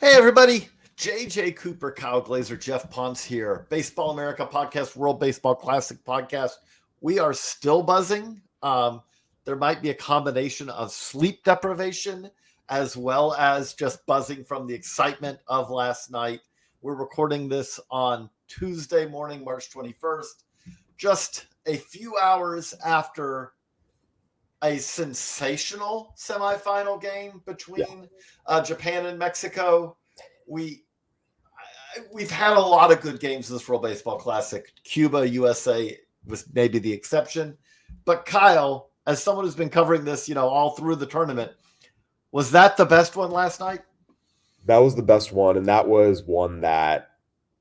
Hey, everybody. JJ Cooper, Kyle Glaser, Geoff Pontes here. Baseball America podcast, World Baseball Classic podcast. We are still buzzing. There might be a combination of sleep deprivation as well as just buzzing from the excitement of last night. We're recording this on Tuesday morning, March 21st, just a few hours after a sensational semifinal game between Japan and Mexico. We've had a lot of good games in this World Baseball Classic. Cuba, USA was maybe the exception. But Kyle, as someone who's been covering this, all through the tournament, was that the best one last night? That was the best one, and that was one that,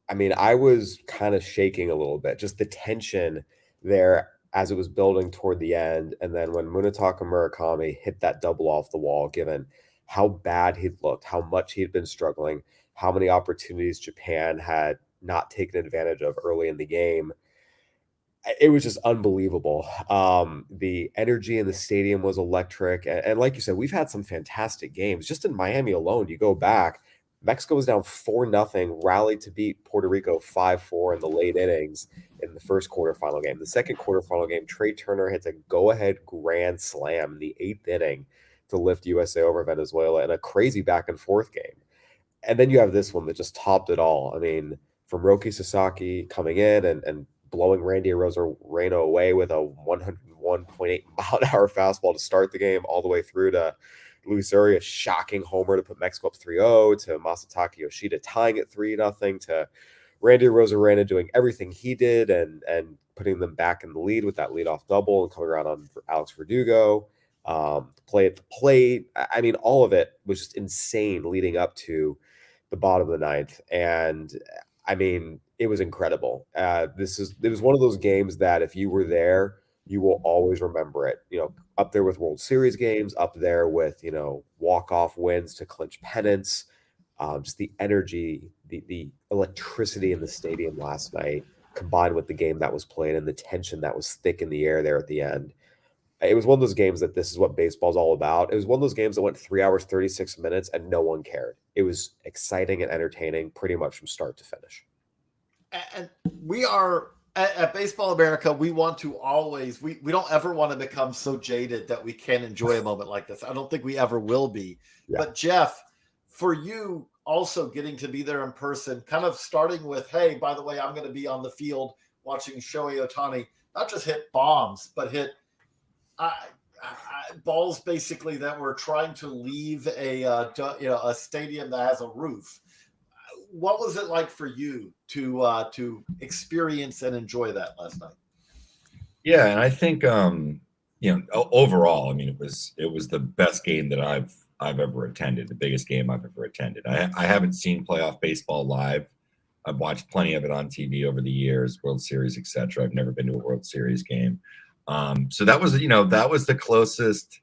I was kind of shaking a little bit. Just the tension there as it was building toward the end, and then when Munetaka Murakami hit that double off the wall, given how bad he'd looked, how much he'd been struggling, how many opportunities Japan had not taken advantage of early in the game, it was just unbelievable. The energy in the stadium was electric. And like you said, we've had some fantastic games. Just in Miami alone, you go back, Mexico was down 4-0, rallied to beat Puerto Rico 5-4 in the late innings in the first quarterfinal game. The second quarterfinal game, Trey Turner hits a go-ahead grand slam in the 8th inning to lift USA over Venezuela in a crazy back-and-forth game. And then you have this one that just topped it all. From Roki Sasaki coming in and blowing Randy Arozarena away with a 101.8-mile-an-hour fastball to start the game, all the way through to Luis Urias' shocking homer to put Mexico up 3-0, to Masataka Yoshida tying it 3-0, to Randy Arozarena doing everything he did and putting them back in the lead with that leadoff double and coming around on Alex Verdugo, play at the plate. All of it was just insane leading up to the bottom of the ninth. And it was incredible. It was one of those games that if you were there, you will always remember it. Up there with World Series games, up there with, walk-off wins to clinch pennants. Just the energy, the electricity in the stadium last night, combined with the game that was played and the tension that was thick in the air there at the end. It was one of those games that this is what baseball's all about. It was one of those games that went 3 hours, 36 minutes, and no one cared. It was exciting and entertaining pretty much from start to finish. And we are at Baseball America. We want to always, we don't ever want to become so jaded that we can't enjoy a moment like this. I don't think we ever will be. Yeah. But Geoff, for you also getting to be there in person, kind of starting with, hey, by the way, I'm going to be on the field watching Shohei Ohtani, not just hit bombs, but hit balls basically that were trying to leave a stadium that has a roof. What was it like for you to experience and enjoy that last night? Yeah, and I think overall, it was the best game that I've ever attended, the biggest game I've ever attended. I haven't seen playoff baseball live. I've watched plenty of it on TV over the years, World Series, etc. I've never been to a World Series game. So that was the closest.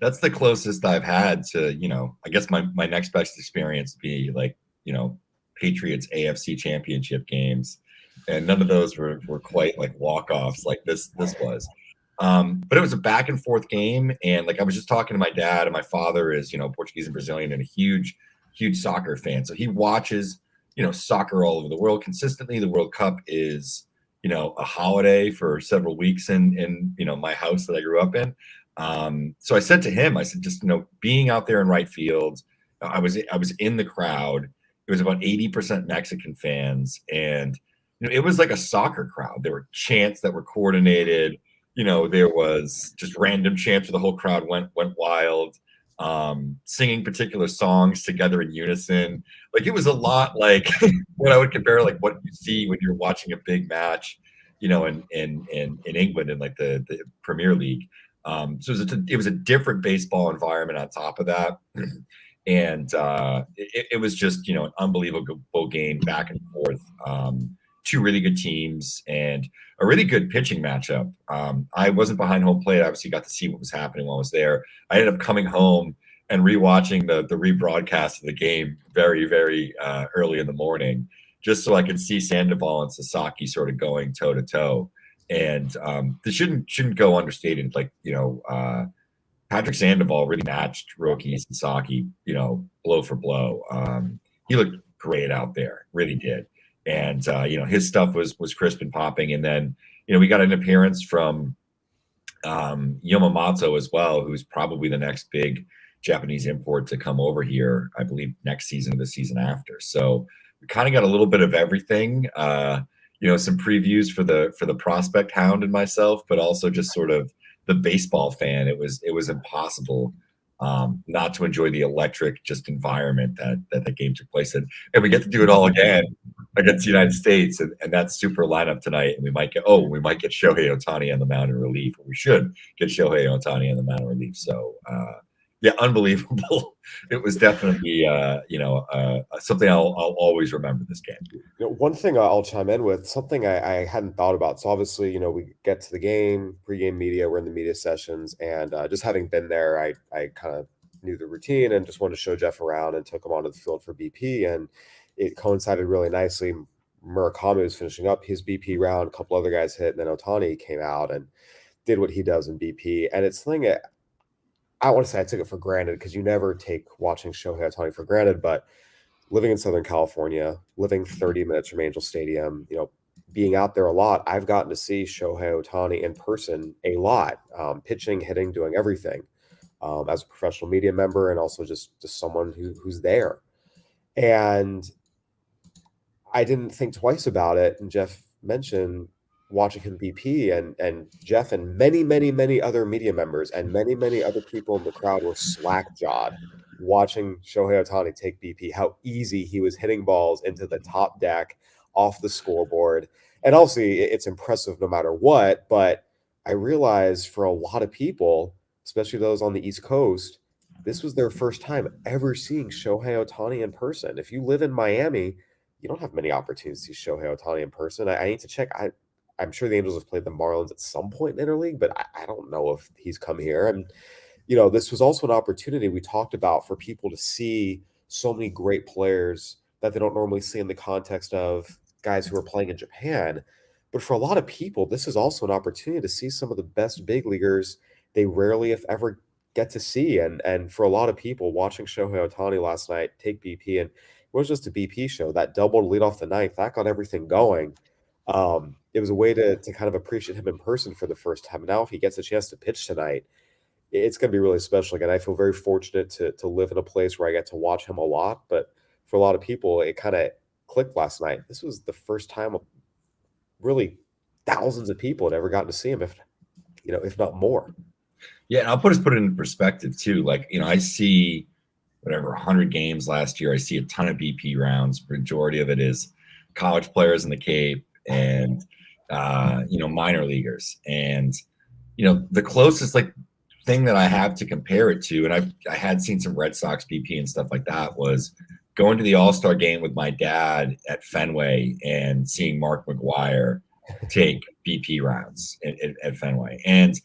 That's the closest I've had to, I guess my next best experience would be like, Patriots AFC championship games. And none of those were quite like walk-offs like this was. But it was a back and forth game. And like, I was just talking to my dad, and my father is, Portuguese and Brazilian and a huge soccer fan. So he watches, soccer all over the world consistently. The World Cup is, a holiday for several weeks in my house that I grew up in. So I said to him, just, being out there in right field, I was in the crowd. It was about 80% Mexican fans, and it was like a soccer crowd. There were chants that were coordinated. There was just random chants where the whole crowd went wild, singing particular songs together in unison. Like, it was a lot like what I would compare like what you see when you're watching a big match, in England in like the Premier League. So it was a different baseball environment on top of that. And it was just, an unbelievable game back and forth. Two really good teams and a really good pitching matchup. I wasn't behind home plate. I obviously got to see what was happening while I was there. I ended up coming home and rewatching the rebroadcast of the game very, very early in the morning, just so I could see Sandoval and Sasaki sort of going toe to toe. And this shouldn't go understated. Like, Patrick Sandoval really matched Roki Sasaki, blow for blow. He looked great out there, really did. And his stuff was crisp and popping. And then we got an appearance from Yamamoto as well, who's probably the next big Japanese import to come over here, I believe next season or the season after. So we kind of got a little bit of everything. Some previews for the prospect hound and myself, but also just sort of the baseball fan. It was impossible not to enjoy the electric just environment that the game took place in. And we get to do it all again against the United States, and that's super lineup tonight. And we might get Shohei Ohtani on the mound in relief, or we should get Shohei Ohtani on the mound in relief. So unbelievable. It was definitely something I'll always remember this game. One thing I'll chime in with, something I hadn't thought about. So obviously, we get to the game, pregame media, we're in the media sessions, and just having been there, I kind of knew the routine and just wanted to show Geoff around and took him onto the field for BP, and it coincided really nicely. Murakami was finishing up his BP round, a couple other guys hit, and then Ohtani came out and did what he does in BP. And it's something I want to say I took it for granted, because you never take watching Shohei Ohtani for granted, but living in Southern California, living 30 minutes from Angel Stadium, being out there a lot, I've gotten to see Shohei Ohtani in person a lot, pitching, hitting, doing everything, as a professional media member, and also just someone who's there. And I didn't think twice about it. And Geoff mentioned watching him BP, and Geoff and many, many, many other media members and many, many other people in the crowd were slack-jawed watching Shohei Ohtani take BP, how easy he was hitting balls into the top deck, off the scoreboard. And obviously, it's impressive no matter what, but I realized for a lot of people, especially those on the East Coast, this was their first time ever seeing Shohei Ohtani in person. If you live in Miami, you don't have many opportunities to see Shohei Ohtani in person. I need to check. I'm sure the Angels have played the Marlins at some point in interleague, but I don't know if he's come here. And, this was also an opportunity we talked about for people to see so many great players that they don't normally see in the context of guys who are playing in Japan. But for a lot of people, this is also an opportunity to see some of the best big leaguers they rarely, if ever, get to see. And for a lot of people, watching Shohei Ohtani last night take BP, and it was just a BP show, that double to lead off the ninth, that got everything going. It was a way to kind of appreciate him in person for the first time. Now, if he gets a chance to pitch tonight, it's going to be really special. Again, I feel very fortunate to live in a place where I get to watch him a lot. But for a lot of people, it kind of clicked last night. This was the first time really thousands of people had ever gotten to see him, if not more. Yeah, and I'll put it in perspective too. Like, I see 100 games last year. I see a ton of BP rounds. Majority of it is college players in the Cape and minor leaguers. And the closest thing that I have to compare it to, and I had seen some Red Sox BP and stuff like that, was going to the All-Star game with my dad at Fenway and seeing Mark McGwire take BP rounds at Fenway. And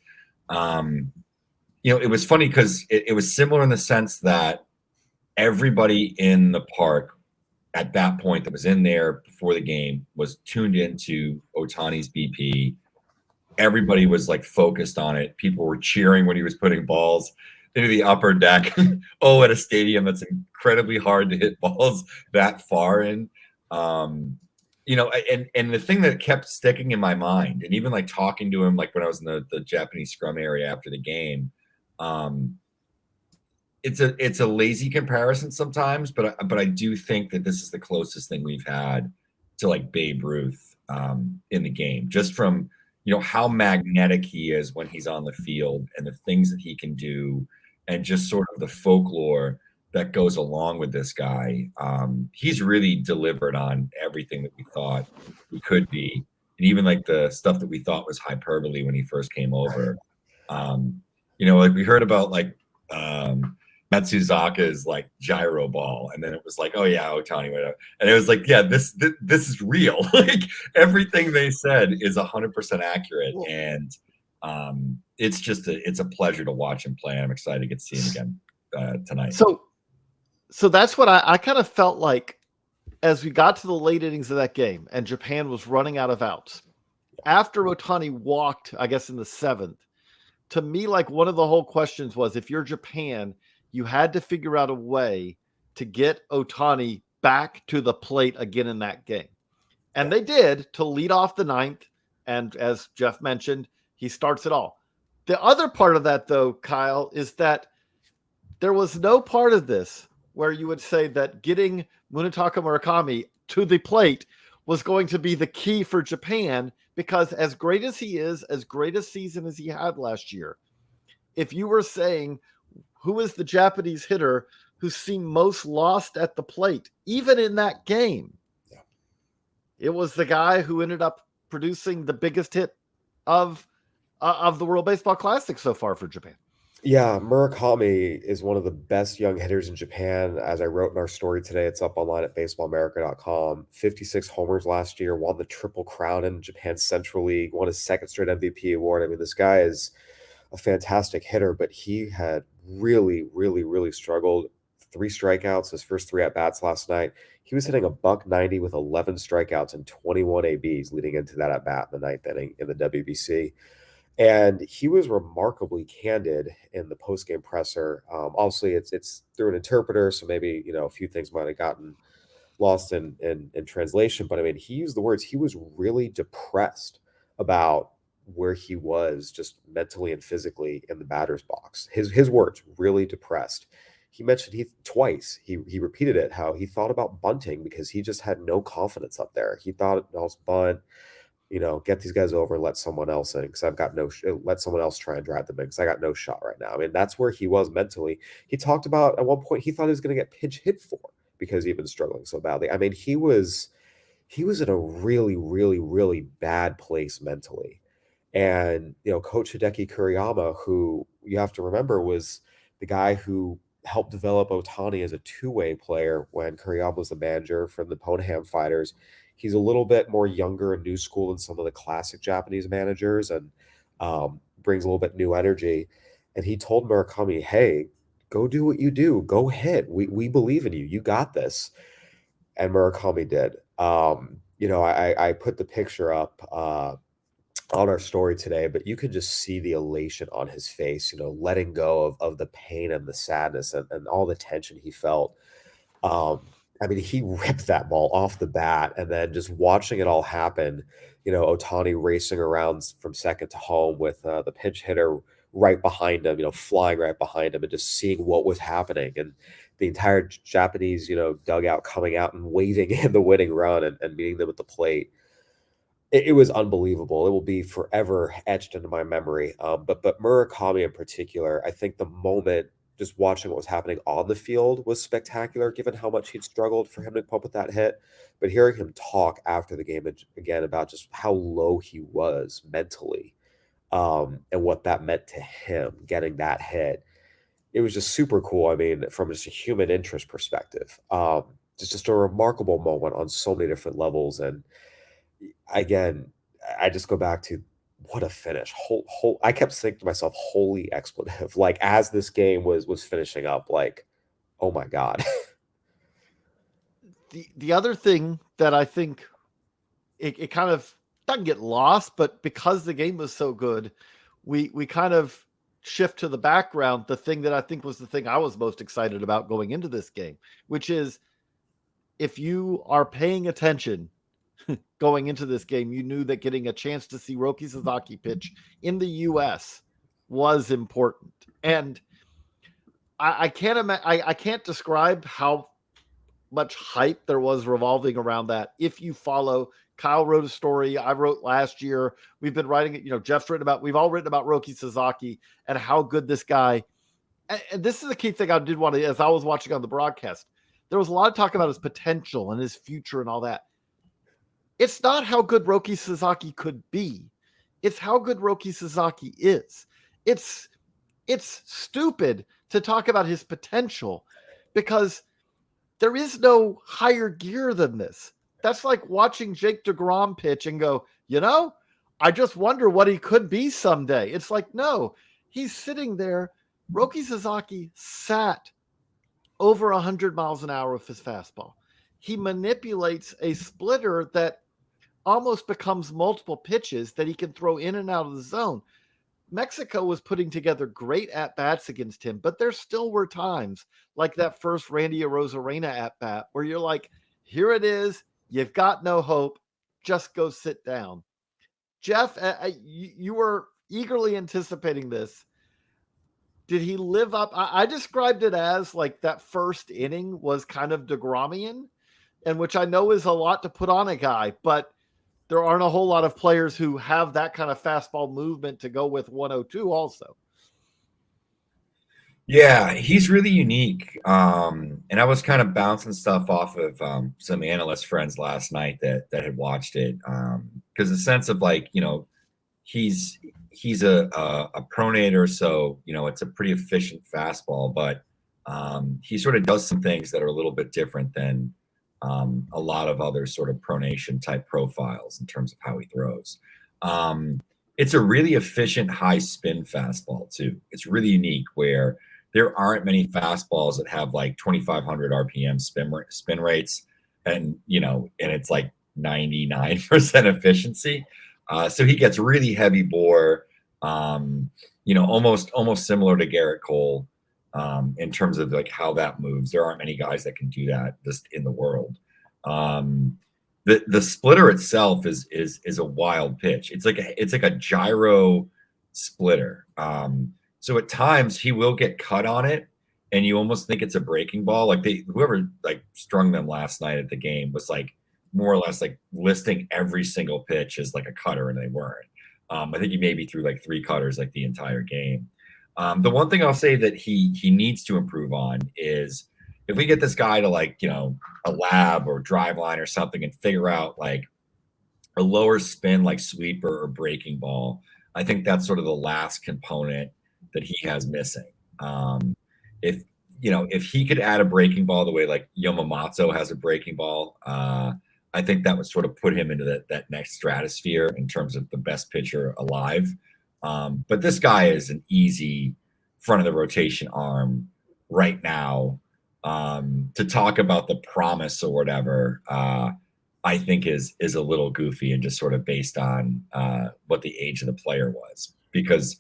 it was funny because it was similar in the sense that everybody in the park at that point that was in there before the game was tuned into Ohtani's BP. Everybody was focused on it. People were cheering when he was putting balls into the upper deck. At a stadium that's incredibly hard to hit balls that far in. And the thing that kept sticking in my mind, and even talking to him when I was in the Japanese scrum area after the game, it's a lazy comparison sometimes, but I do think that this is the closest thing we've had to Babe Ruth in the game, just from how magnetic he is when he's on the field and the things that he can do, and just sort of the folklore that goes along with this guy. He's really delivered on everything that we thought he could be, and even the stuff that we thought was hyperbole when he first came over. We heard about Matsuzaka's gyro ball, and then it was oh yeah, Ohtani, whatever. And it was this is real. Everything they said is 100% accurate, and it's a pleasure to watch him play. I'm excited to get to see him again tonight. So that's what I kind of felt like as we got to the late innings of that game, and Japan was running out of outs. After Ohtani walked, I guess in the seventh, to me, like one of the whole questions was, if you're Japan, you had to figure out a way to get Ohtani back to the plate again in that game. And they did, to lead off the ninth. And as Geoff mentioned, he starts it all. The other part of that, though, Kyle, is that there was no part of this where you would say that getting Munetaka Murakami to the plate was going to be the key for Japan, because as great as he is, as great a season as he had last year, if you were saying who is the Japanese hitter who seemed most lost at the plate, even in that game, it was the guy who ended up producing the biggest hit of the World Baseball Classic so far for Japan. Yeah, Murakami is one of the best young hitters in Japan. As I wrote in our story today, it's up online at baseballamerica.com. 56 homers last year, won the Triple Crown in Japan's Central League, won his second straight MVP award. I mean, this guy is a fantastic hitter, but he had really, really, really struggled. 3 strikeouts, his first 3 at-bats last night. He was hitting a $190 with 11 strikeouts and 21 ABs leading into that at-bat in the 9th inning in the WBC. And he was remarkably candid in the post-game presser. Obviously, it's through an interpreter, so maybe a few things might have gotten lost in translation. But I mean, he used the words. He was really depressed about where he was, just mentally and physically in the batter's box. His words, really depressed. He mentioned twice. He repeated it, how he thought about bunting because he just had no confidence up there. He thought, I'll bunt. Get these guys over and let someone else in, because I've got let someone else try and drive them in, because I got no shot right now. I mean, that's where he was mentally. He talked about at one point he thought he was going to get pinch hit for because he'd been struggling so badly. I mean, he was in a really, really, really bad place mentally. And, Coach Hideki Kuriyama, who you have to remember was the guy who helped develop Ohtani as a two-way player when Kuriyama was the manager for the Poneham Fighters. He's a little bit more younger and new school than some of the classic Japanese managers, and brings a little bit new energy. And he told Murakami, hey, go do what you do. Go hit. We believe in you. You got this. And Murakami did. I put the picture up on our story today, but you could just see the elation on his face, letting go of the pain and the sadness and all the tension he felt. I mean, he ripped that ball off the bat, and then just watching it all happen, Ohtani racing around from second to home with the pinch hitter right behind him, flying right behind him, and just seeing what was happening, and the entire Japanese, dugout coming out and waving in the winning run and meeting them at the plate. It was unbelievable. It will be forever etched into my memory. But Murakami in particular, I think the moment just watching what was happening on the field was spectacular, given how much he'd struggled for him to come up with that hit. But hearing him talk after the game again about just how low he was mentally, and what that meant to him getting that hit, it was just super cool. I mean, from just a human interest perspective, just a remarkable moment on so many different levels. And again, I just go back to what a finish. I kept thinking to myself, holy expletive. Like, as this game was finishing up, like, oh my God. The other thing that I think it kind of doesn't get lost, but because the game was so good, we kind of shift to the background the thing that I think was the thing I was most excited about going into this game, which is, if you are paying attention going into this game, you knew that getting a chance to see Roki Sasaki pitch in the U.S. was important. And I can't describe how much hype there was revolving around that. If you follow, Kyle wrote a story, I wrote last year. We've been writing it, Jeff's written about, we've all written about Roki Sasaki and how good this guy. And this is the key thing I did want to, as I was watching on the broadcast, there was a lot of talk about his potential and his future and all that. It's not how good Roki Sasaki could be. It's how good Roki Sasaki is. It's stupid to talk about his potential, because there is no higher gear than this. That's like watching Jake DeGrom pitch and go, I just wonder what he could be someday. It's like, no, he's sitting there. Roki Sasaki sat over 100 miles an hour with his fastball. He manipulates a splitter that almost becomes multiple pitches that he can throw in and out of the zone. Mexico was putting together great at-bats against him, but there still were times like that first Randy Arozarena at-bat where you're like, here it is, you've got no hope, just go sit down. Geoff, you were eagerly anticipating this. Did he live up? I described it as like that first inning was kind of DeGromian, and which I know is a lot to put on a guy, but there aren't a whole lot of players who have that kind of fastball movement to go with 102 also. Yeah, he's really unique. And I was kind of bouncing stuff off of some analyst friends last night that had watched it. Because the sense of like, he's a pronator, so it's a pretty efficient fastball, but he sort of does some things that are a little bit different than a lot of other sort of pronation type profiles in terms of how he throws. It's a really efficient high spin fastball too. It's really unique where there aren't many fastballs that have like 2,500 RPM spin rates, and it's like 99% efficiency. So he gets really heavy bore, almost similar to Garrett Cole in terms of like how that moves. There aren't many guys that can do that just in the world. The splitter itself is a wild pitch. It's like a gyro splitter. So at times he will get cut on it, and you almost think it's a breaking ball. Like whoever like strung them last night at the game was like more or less like listing every single pitch as like a cutter, and they weren't. I think he maybe threw like 3 cutters like the entire game. The one thing I'll say that he needs to improve on is if we get this guy to like, a lab or drive line or something and figure out like a lower spin like sweeper or breaking ball, I think that's sort of the last component that he has missing. If he could add a breaking ball the way like Yamamoto has a breaking ball, I think that would sort of put him into that next stratosphere in terms of the best pitcher alive. But this guy is an easy front of the rotation arm right now. To talk about the promise or whatever, I think is a little goofy and just sort of based on what the age of the player was. Because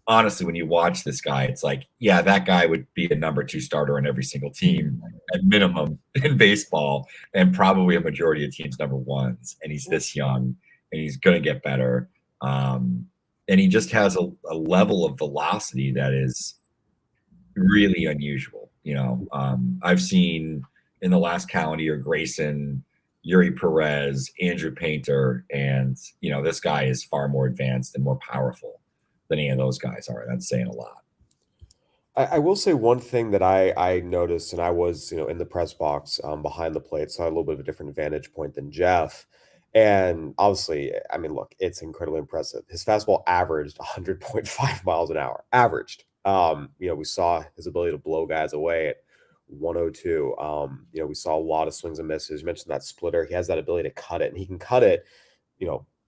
honestly, when you watch this guy, it's like, yeah, that guy would be a number 2 starter on every single team at minimum in baseball, and probably a majority of teams number 1s. And he's this young, and he's going to get better. And he just has a level of velocity that is really unusual. I've seen in the last calendar year Grayson, Yuri Perez, Andrew Painter, and this guy is far more advanced and more powerful than any of those guys are. That's saying a lot. I will say one thing that I noticed, and I was in the press box behind the plate, so I had a little bit of a different vantage point than Geoff. And obviously, I mean, look, it's incredibly impressive. His fastball averaged 100.5 miles an hour. Averaged. We saw his ability to blow guys away at 102. We saw a lot of swings and misses. You mentioned that splitter. He has that ability to cut it, and he can cut it,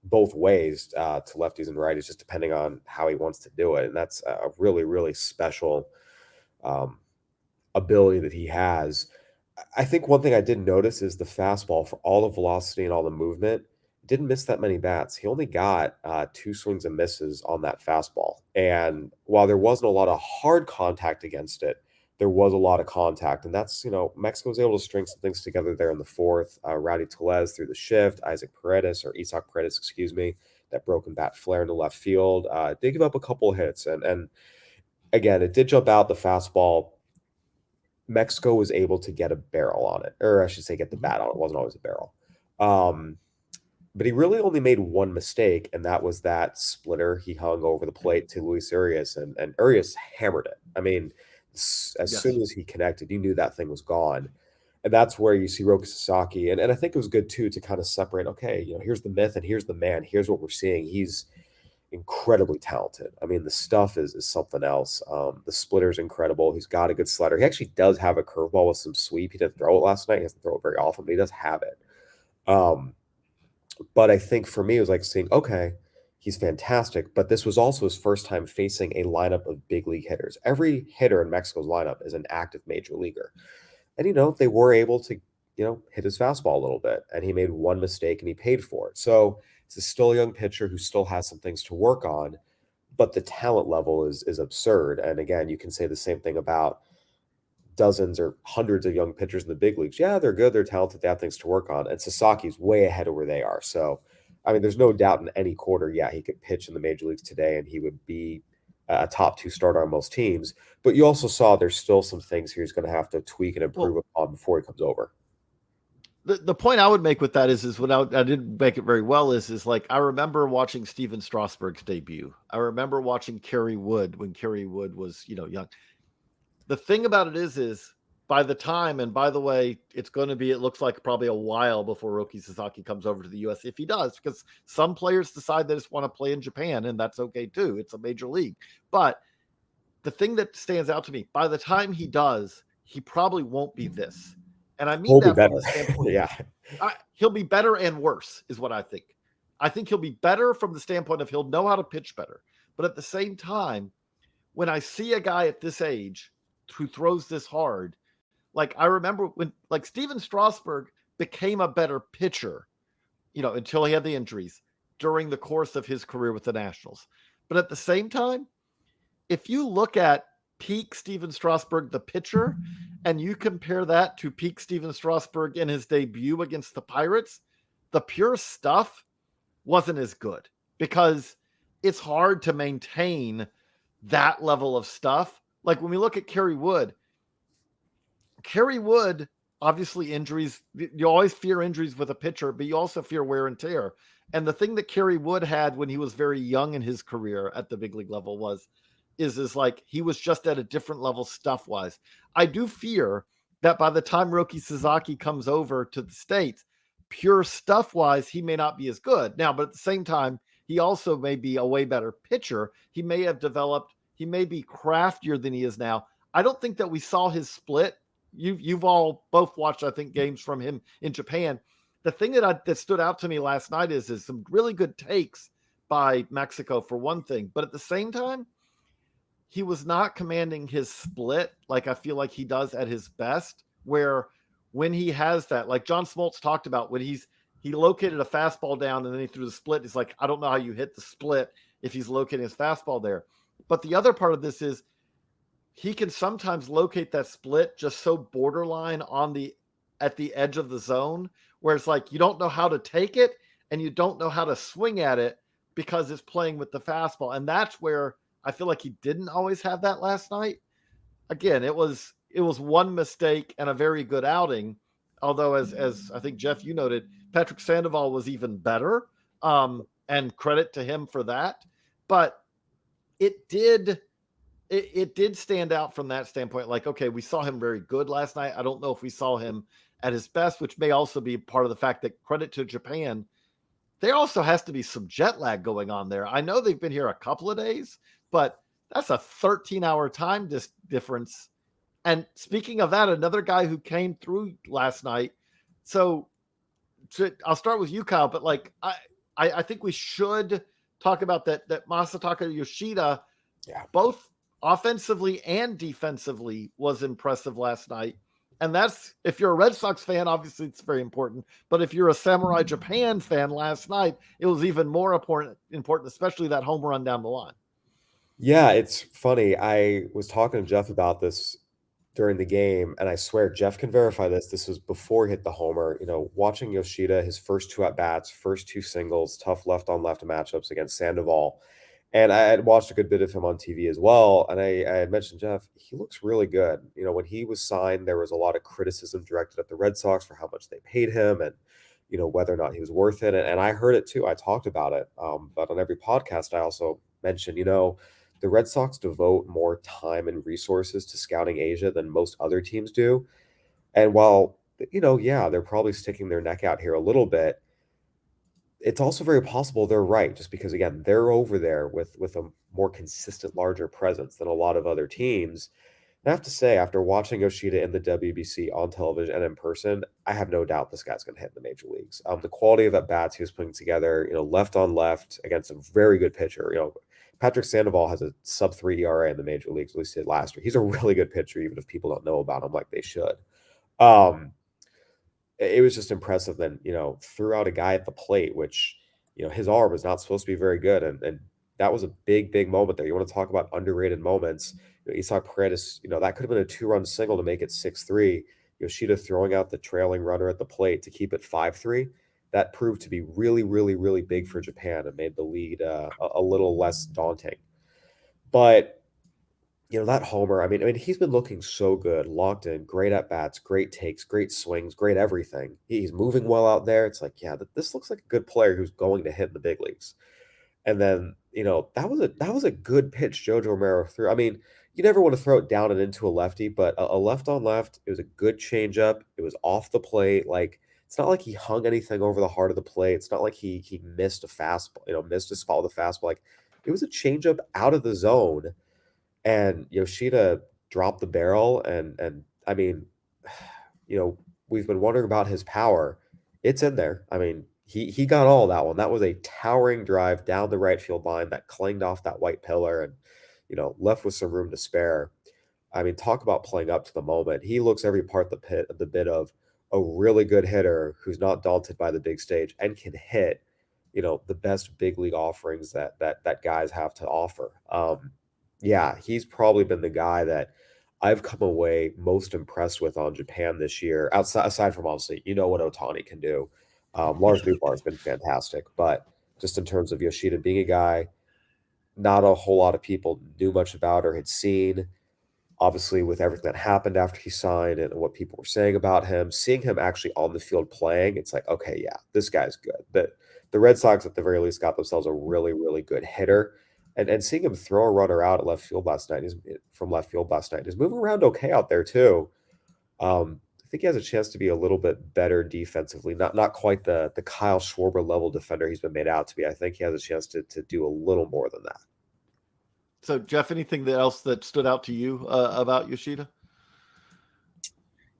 both ways to lefties and righties, just depending on how he wants to do it. And that's a really, really special ability that he has. I think one thing I did notice is the fastball, for all the velocity and all the movement, didn't miss that many bats. He only got 2 swings and misses on that fastball. And while there wasn't a lot of hard contact against it, there was a lot of contact. And that's, Mexico was able to string some things together there in the 4th. Rowdy Tellez through the shift, Isaac Paredes, excuse me, that broken bat flare into left field. Did give up a couple of hits. And again, it did jump out the fastball. Mexico was able to get a barrel on it, or I should say get the bat on it. It wasn't always a barrel. But he really only made one mistake, and that was that splitter he hung over the plate to Luis Urias, and Urias hammered it. I mean, as soon as he connected, you knew that thing was gone. And that's where you see Roki Sasaki. And I think it was good, too, to kind of separate, okay, here's the myth and here's the man. Here's what we're seeing. He's incredibly talented. I mean, the stuff is something else. The splitter's incredible. He's got a good slider. He actually does have a curveball with some sweep. He didn't throw it last night. He doesn't throw it very often, but he does have it. But I think for me, it was like seeing, okay, he's fantastic. But this was also his first time facing a lineup of big league hitters. Every hitter in Mexico's lineup is an active major leaguer. And, they were able to, hit his fastball a little bit. And he made one mistake and he paid for it. So he's still a young pitcher who still has some things to work on. but the talent level is absurd. And again, you can say the same thing about dozens or hundreds of young pitchers in the big leagues. Yeah, they're good, they're talented, they have things to work on. And Sasaki's way ahead of where they are. So, I mean, there's no doubt in any quarter, yeah, he could pitch in the major leagues today and he would be a top 2 starter on most teams. But you also saw there's still some things here he's going to have to tweak and improve upon before he comes over. The point I would make with that is what I didn't make it very well is like, I remember watching Steven Strasburg's debut. I remember watching Kerry Wood when Kerry Wood was, young. The thing about it is by the time, and by the way, it looks like probably a while before Roki Sasaki comes over to the US, if he does, because some players decide they just want to play in Japan, and that's okay too. It's a major league. But the thing that stands out to me, by the time he does, he probably won't be this. And I mean that from the standpoint. Yeah. He'll be better and worse, is what I think. I think he'll be better from the standpoint of he'll know how to pitch better. But at the same time, when I see a guy at this age who throws this hard, like I remember when like Steven Strasburg became a better pitcher, until he had the injuries during the course of his career with the Nationals. But at the same time, if you look at peak Steven Strasburg, the pitcher, and you compare that to peak Steven Strasburg in his debut against the Pirates, the pure stuff wasn't as good because it's hard to maintain that level of stuff. Like when we look at Kerry Wood, obviously injuries, you always fear injuries with a pitcher, but you also fear wear and tear. And the thing that Kerry Wood had when he was very young in his career at the big league level is like he was just at a different level stuff wise. I do fear that by the time Roki Sasaki comes over to the States, pure stuff wise, he may not be as good now, but at the same time, he also may be a way better pitcher. He may be craftier than he is now. I don't think that we saw his split. You've all both watched, I think, games from him in Japan. The thing that stood out to me last night is some really good takes by Mexico for one thing, but at the same time, he was not commanding his split like I feel like he does at his best, where when he has that, like John Smoltz talked about, when he located a fastball down and then he threw the split. He's like, I don't know how you hit the split if he's locating his fastball there. But the other part of this is he can sometimes locate that split just so borderline at the edge of the zone, where it's like you don't know how to take it and you don't know how to swing at it because it's playing with the fastball. And that's where I feel like he didn't always have that last night. Again, it was one mistake and a very good outing. Although, as I think, Jeff, you noted, Patrick Sandoval was even better, and credit to him for that. But it did stand out from that standpoint. Like, okay, we saw him very good last night. I don't know if we saw him at his best, which may also be part of the fact that, credit to Japan, there also has to be some jet lag going on there. I know they've been here a couple of days, but that's a 13-hour time difference. And speaking of that, another guy who came through last night. So I'll start with you, Kyle, but like, I think we should talk about that Masataka Yoshida, both offensively and defensively, was impressive last night. And that's, if you're a Red Sox fan, obviously it's very important. But if you're a Samurai Japan fan last night, it was even more important, especially that home run down the line. Yeah, it's funny. I was talking to Jeff about this during the game, and I swear Jeff can verify this. This was before he hit the homer. Watching Yoshida, his first 2 at-bats, first 2 singles, tough left-on-left matchups against Sandoval. And I had watched a good bit of him on TV as well. And I had mentioned, Jeff, he looks really good. When he was signed, there was a lot of criticism directed at the Red Sox for how much they paid him and, whether or not he was worth it. And I heard it too. I talked about it. But on every podcast, I also mentioned, the Red Sox devote more time and resources to scouting Asia than most other teams do. And while, they're probably sticking their neck out here a little bit, it's also very possible they're right, just because, again, they're over there with a more consistent, larger presence than a lot of other teams. And I have to say, after watching Yoshida in the WBC on television and in person, I have no doubt this guy's going to hit in the major leagues. The quality of at-bats he was putting together, left on left against a very good pitcher. Patrick Sandoval has a sub-3 ERA in the major leagues, at least he did last year. He's a really good pitcher, even if people don't know about him like they should. It was just impressive then, threw out a guy at the plate, which, his arm is not supposed to be very good. And that was a big moment there. You want to talk about underrated moments. Isaac Paredes, that could have been a 2-run single to make it 6-3. Yoshida throwing out the trailing runner at the plate to keep it 5-3. That proved to be really, really, really big for Japan and made the lead a little less daunting. But that homer, I mean, he's been looking so good, locked in, great at bats, great takes, great swings, great everything. He's moving well out there. It's like, yeah, this looks like a good player who's going to hit in the big leagues. And then, that was a good pitch Jojo Romero threw. I mean, you never want to throw it down and into a lefty, but a left on left, it was a good changeup. It was off the plate. Like, it's not like he hung anything over the heart of the plate. It's not like he missed a fastball, missed a spot with a fastball. Like, it was a changeup out of the zone, and Yoshida dropped the barrel. And I mean, we've been wondering about his power. It's in there. I mean, he got all that one. That was a towering drive down the right field line that clanged off that white pillar and, left with some room to spare. I mean, talk about playing up to the moment. He looks every part the bit of a really good hitter who's not daunted by the big stage and can hit, the best big league offerings that guys have to offer. Yeah, he's probably been the guy that I've come away most impressed with on Japan this year. Aside from, obviously, what Otani can do. Lars Nootbaar has been fantastic, but just in terms of Yoshida being a guy not a whole lot of people knew much about or had seen, obviously with everything that happened after he signed and what people were saying about him, seeing him actually on the field playing, it's like, okay, yeah, this guy's good. The Red Sox at the very least got themselves a really, really good hitter. And seeing him throw a runner out at left field last night, from left field last night, he's moving around okay out there too. I think he has a chance to be a little bit better defensively. Not quite the Kyle Schwarber level defender he's been made out to be. I think he has a chance to do a little more than that. So, Jeff, anything else that stood out to you about Yoshida?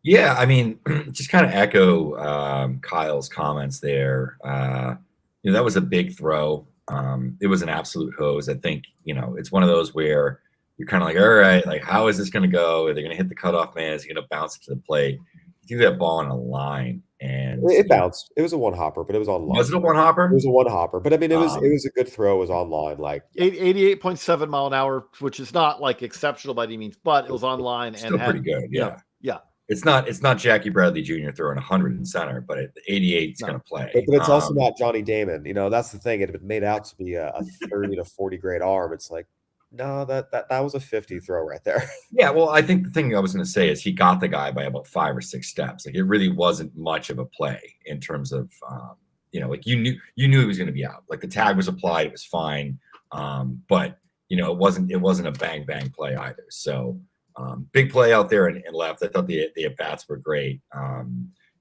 Yeah, I mean, just kind of echo Kyle's comments there. That was a big throw. It was an absolute hose. I think, it's one of those where you're kind of like, all right, like, how is this going to go? Are they going to hit the cutoff man? Is he going to bounce it to the plate? You threw that ball on a line, and it bounced. It was a one hopper, but it was on line. Was it a one hopper? It was a one hopper, but I mean, it was a good throw. It was on line, like 88.7 mile an hour, which is not like exceptional by any means, but it was on line still and pretty good. Yeah. Yeah. It's not Jackie Bradley Jr. throwing 100 in center, but 88 is going to play. But it's also not Johnny Damon. That's the thing. It had been made out to be a 30 to 40 grade arm. It's like, no, that was a 50 throw right there. Yeah, well, I think the thing I was going to say is he got the guy by about 5 or 6 steps. Like, it really wasn't much of a play in terms of, like you knew he was going to be out. Like, the tag was applied, it was fine, but it wasn't a bang bang play either. So big play out there and left. I thought the at bats were great.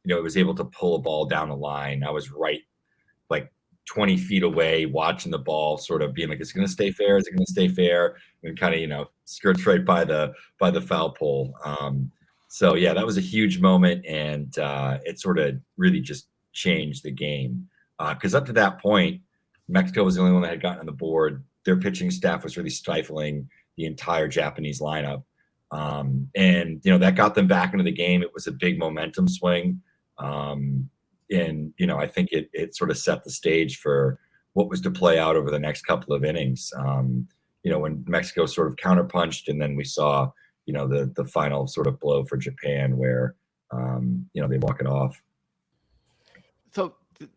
It was able to pull a ball down the line. I was right, like 20 feet away watching the ball, sort of being like, is it going to stay fair? Is it going to stay fair? And kind of, skirts right by the foul pole. So yeah, that was a huge moment. And it sort of really just changed the game. Because up to that point, Mexico was the only one that had gotten on the board. Their pitching staff was really stifling the entire Japanese lineup. And that got them back into the game. It was a big momentum swing. And I think it sort of set the stage for what was to play out over the next couple of innings. When Mexico sort of counterpunched, and then we saw, the final sort of blow for Japan where, they walk it off. So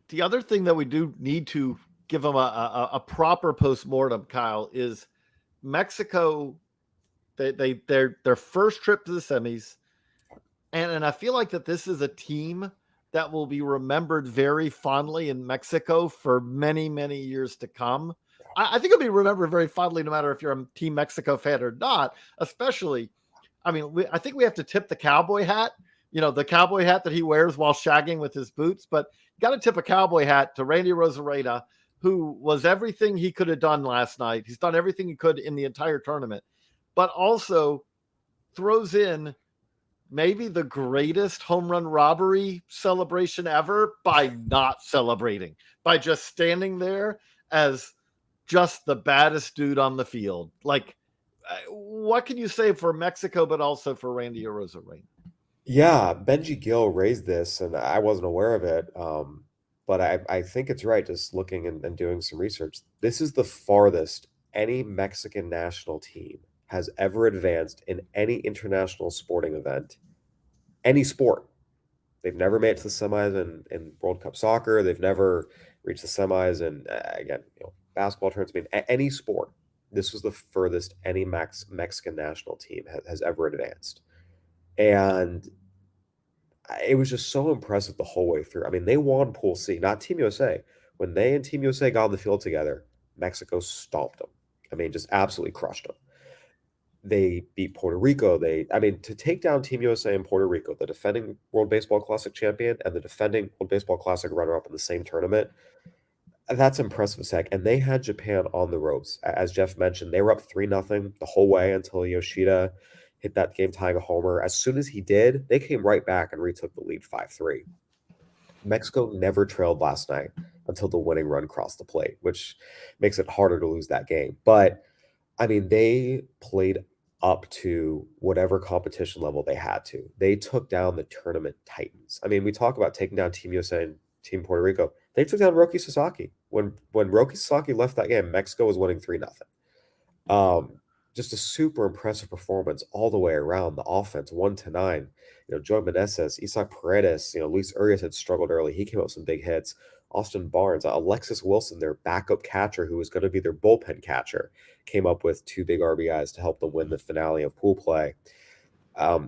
the other thing that we do need to give them a proper postmortem, Kyle, is Mexico. Their first trip to the semis, and I feel like that this is a team that will be remembered very fondly in Mexico for many, many years to come. I think it'll be remembered very fondly no matter if you're a Team Mexico fan or not, especially, I think we have to tip the cowboy hat, the cowboy hat that he wears while shagging with his boots, but you got to tip a cowboy hat to Randy Arozarena, who was everything he could have done last night. He's done everything he could in the entire tournament, but also throws in maybe the greatest home run robbery celebration ever by not celebrating, by just standing there as just the baddest dude on the field. Like, what can you say for Mexico, but also for Randy Arozarena? Yeah, Benji Gill raised this, and I wasn't aware of it. but I think it's right. Just looking and doing some research, this is the farthest any Mexican national team has ever advanced in any international sporting event, any sport. They've never made it to the semis in World Cup soccer. They've never reached the semis in, again, basketball tournaments. I mean, any sport. This was the furthest any Mexican national team has ever advanced. And it was just so impressive the whole way through. I mean, they won Pool C, not Team USA. When they and Team USA got on the field together, Mexico stomped them. I mean, just absolutely crushed them. They beat Puerto Rico. To take down Team USA and Puerto Rico, the defending World Baseball Classic champion and the defending World Baseball Classic runner-up in the same tournament, that's impressive as heck. And they had Japan on the ropes. As Jeff mentioned, they were up 3-0 the whole way until Yoshida hit that game tying a homer. As soon as he did, they came right back and retook the lead 5-3. Mexico never trailed last night until the winning run crossed the plate, which makes it harder to lose that game. But I mean, they played up to whatever competition level they had to. They took down the tournament titans. I mean, we talk about taking down Team USA and Team Puerto Rico. They took down Roki Sasaki. When Roki Sasaki left that game, Mexico was winning 3-0. Just a super impressive performance all the way around. The offense, 1-9. Joey Meneses, Isaac Paredes, Luis Urias had struggled early. He came up with some big hits. Austin Barnes, Alexis Wilson, their backup catcher, who was going to be their bullpen catcher, came up with 2 big RBIs to help them win the finale of pool play.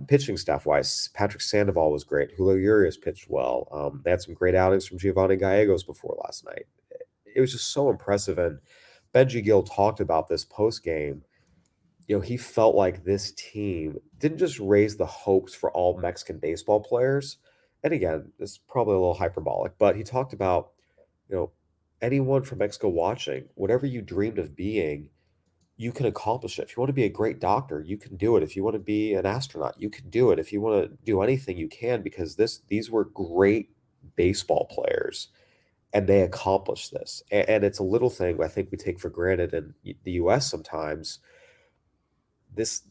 Pitching staff-wise, Patrick Sandoval was great. Julio Urias pitched well. They had some great outings from Giovanni Gallegos before last night. It was just so impressive. And Benji Gill talked about this post-game. He felt like this team didn't just raise the hopes for all Mexican baseball players. And again, this is probably a little hyperbolic, but he talked about, anyone from Mexico watching, whatever you dreamed of being, you can accomplish it. If you want to be a great doctor, you can do it. If you want to be an astronaut, you can do it. If you want to do anything, you can, because these were great baseball players and they accomplished this. And it's a little thing I think we take for granted in the US sometimes.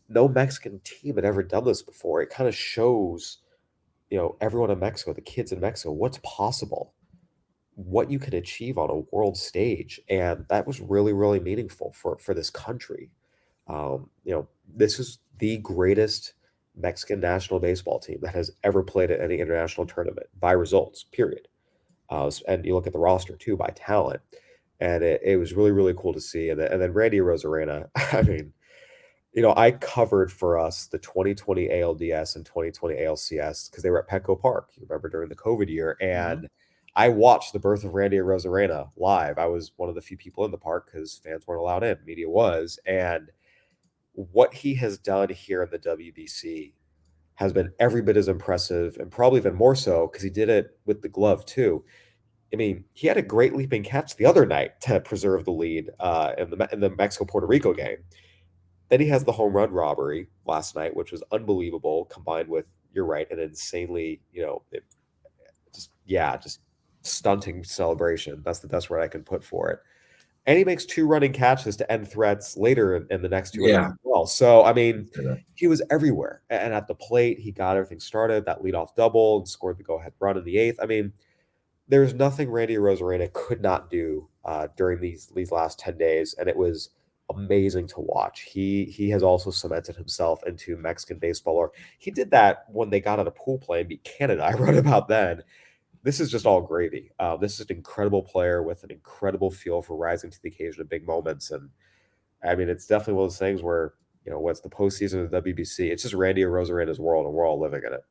No Mexican team had ever done this before. It kind of shows, everyone in Mexico, the kids in Mexico, what's possible, what you can achieve on a world stage. And that was really, really meaningful for this country. This is the greatest Mexican national baseball team that has ever played at any international tournament by results, period. And you look at the roster too, by talent. And it was really, really cool to see. And then Randy Arozarena, I mean, I covered for us the 2020 ALDS and 2020 ALCS because they were at Petco Park, you remember, during the COVID year. And I watched the birth of Randy Arozarena live. I was one of the few people in the park because fans weren't allowed in. Media was. And what he has done here in the WBC has been every bit as impressive, and probably even more so because he did it with the glove too. I mean, he had a great leaping catch the other night to preserve the lead in the Mexico-Puerto Rico game. Then he has the home run robbery last night, which was unbelievable, combined with, you're right, an insanely, just stunting celebration. That's the best word I can put for it. And he makes 2 running catches to end threats later in the next 2 innings as well. So, I mean, he was everywhere. And at the plate, he got everything started, that leadoff double, and scored the go-ahead run in the 8th. I mean, there's nothing Randy Arozarena could not do during these last 10 days, and it was amazing to watch. He has also cemented himself into Mexican baseball. Or he did that when they got out of pool play and beat Canada. I wrote about then. This is just all gravy. This is an incredible player with an incredible feel for rising to the occasion of big moments. And I mean, it's definitely one of those things where, what's the postseason of the WBC? It's just Randy Arozarena's world, and we're all living in it.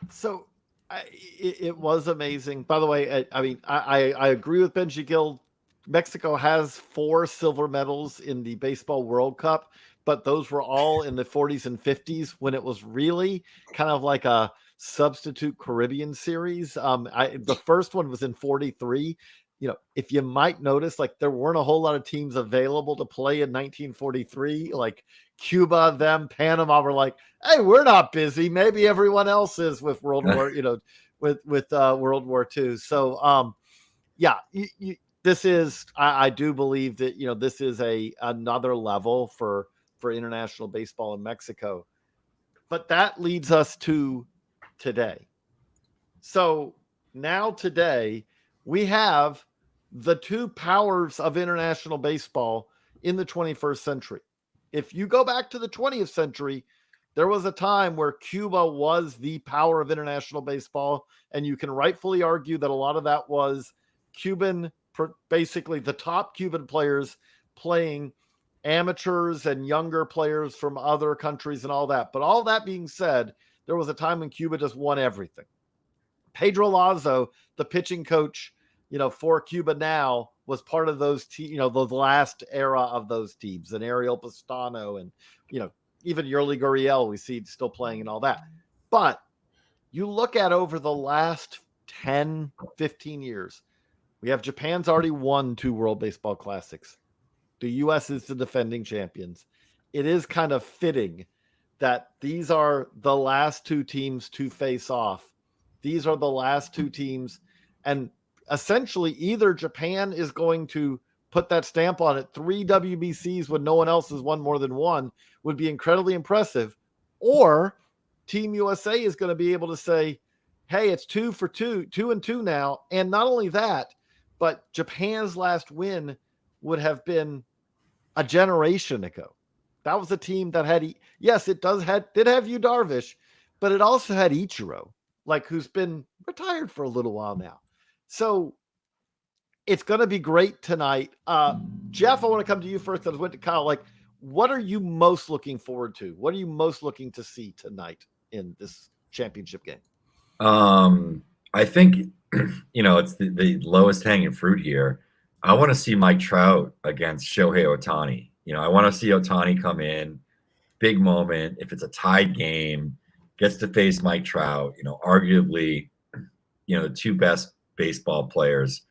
So it was amazing. By the way, I agree with Benji Gill. Mexico has 4 silver medals in the Baseball World Cup, but those were all in the 40s and 50s when it was really kind of like a substitute Caribbean series. The first one was in 43. If you might notice, like, there weren't a whole lot of teams available to play in 1943. Like Cuba, Panama were like, hey, we're not busy. Maybe everyone else is with World War, with World War II. So, this is, I do believe that, this is another level for international baseball in Mexico. But that leads us to today. So now today, we have the two powers of international baseball in the 21st century. If you go back to the 20th century, there was a time where Cuba was the power of international baseball, and you can rightfully argue that a lot of that was basically the top Cuban players playing amateurs and younger players from other countries and all that. But all that being said, there was a time when Cuba just won everything. Pedro Lazo, the pitching coach, for Cuba now, was part of those the last era of those teams, and Ariel Pastano and, even Yurli Gurriel, we see still playing and all that. But you look at over the last 10, 15 years, we have Japan's already won 2 World Baseball Classics. The U.S. is the defending champions. It is kind of fitting that these are the last 2 teams to face off. These are the last 2 teams. And essentially, either Japan is going to put that stamp on it. 3 WBCs when no one else has won more than 1 would be incredibly impressive. Or Team USA is going to be able to say, hey, it's 2 for 2, 2-2 now. And not only that, but Japan's last win would have been a generation ago. That was a team that had, yes, it did have Yu Darvish, but it also had Ichiro, who's been retired for a little while now. So it's going to be great tonight. Jeff, I want to come to you first. I went to Kyle. What are you most looking forward to? What are you most looking to see tonight in this championship game? I think, it's the lowest hanging fruit here. I want to see Mike Trout against Shohei Ohtani. I want to see Ohtani come in, big moment. If it's a tied game, gets to face Mike Trout, arguably, the 2 best baseball players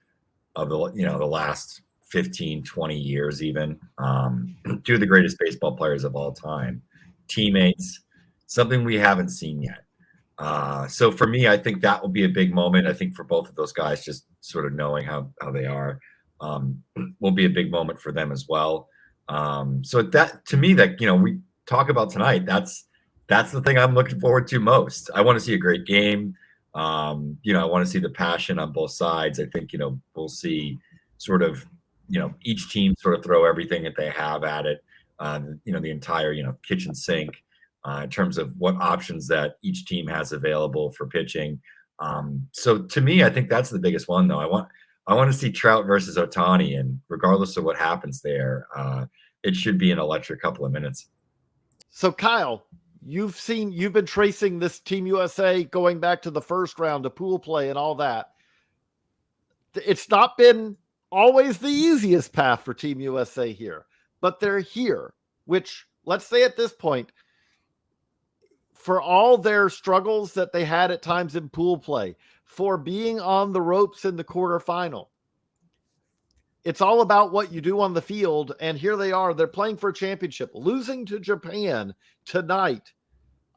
of the last 15, 20 years, even 2 of the greatest baseball players of all time, teammates, something we haven't seen yet. So for me, I think that will be a big moment. I think for both of those guys, just sort of knowing how they are, will be a big moment for them as well. So that, to me, that, we talk about tonight, that's the thing I'm looking forward to most. I want to see a great game. I want to see the passion on both sides. I think, we'll see sort of, each team sort of throw everything that they have at it, the entire, kitchen sink, in terms of what options that each team has available for pitching. So to me, I think that's the biggest one, though. I want to see Trout versus Ohtani, and regardless of what happens there, it should be an electric couple of minutes. So Kyle, you've been tracing this Team USA going back to the first round, to pool play and all that. It's not been always the easiest path for Team USA here, but they're here, which, let's say at this point, for all their struggles that they had at times in pool play, for being on the ropes in the quarterfinal, it's all about what you do on the field. And here they are, they're playing for a championship, losing to Japan tonight